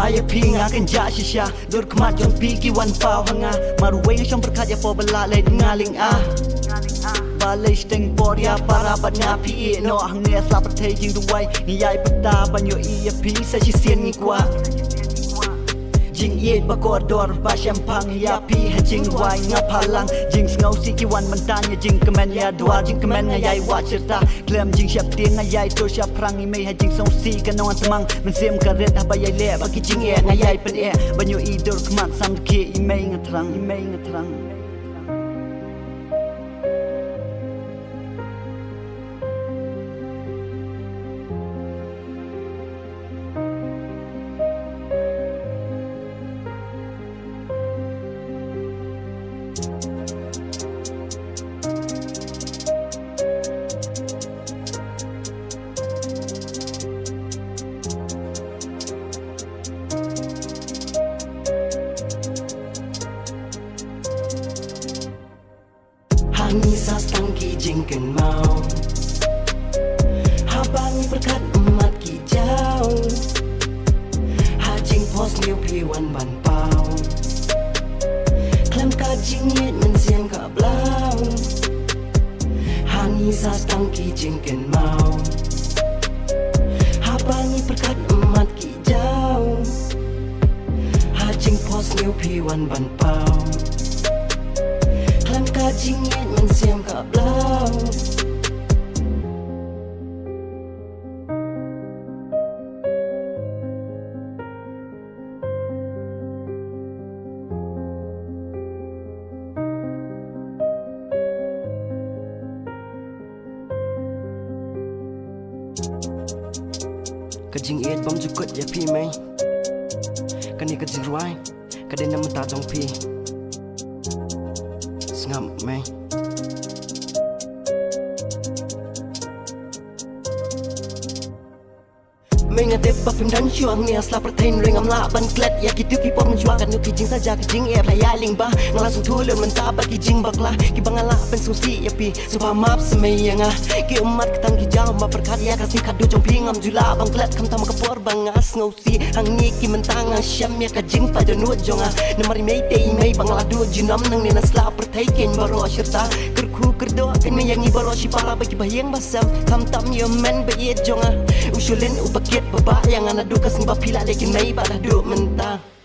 PA.NGA kan ja shisha dur kemat jong piki wan pau hanga maruwe ngashong berkat ya po bala le ngaling balai steng poria para bat nga PA no hang ne slap thei JINGRWAI ni yai pata ban yo EAP sa chi sien ni kwa JING bakor ba SHAPHANG ya JINGRWAI nga palang JING ngau si ki wan mentanya Jingkynmaw ya dua Jingkynmaw nga yai wa cerita klem JING siap tiang nga yai to SHAPHANG imei ha JING song si kan nong temang mensem karet ha bayai le bagi JING nga yai pen banyo idor kemat sam ke imei nga terang Nisa stangki Jingkynmaw Habangi berkat emat ki jauh Hajing pos liu piwan ban pau Klem ka jingit men siang ka blau Nisa stangki Jingkynmaw Habangi berkat emat ki jauh Hajing pos liu piwan ban pau Jingit men siam ka blau Ka NGEIT bom jukut ya pi mai Kani ka JINGRWAI KADEI nam ta jong pi ngam mai Mengatip bapim dan syuang ni asla pertain ring amla ban klet ya kitu ki pom jua kan ki jing saja ki jing playa ling ba ngalangsung tulun mentah bagi jing bakla ki bangala pen susi ya pi suba map semeyanga ki umat ketang ki jauh ma perkat ya kasih kadu jong pingam jula bang klet kam tam kapor bangas ngosi hangi ki mentang syam ya ka jing pada nu jonga nemari mei tei mei bangala du jinam nang ni asla pertai ken baro syirta kerku kerdo kan meyangi baro si pala bagi bayang basam kam tam yo men be jonga usulin ubakit baba yang ana dukas ngba pila lekin mai bala du mentah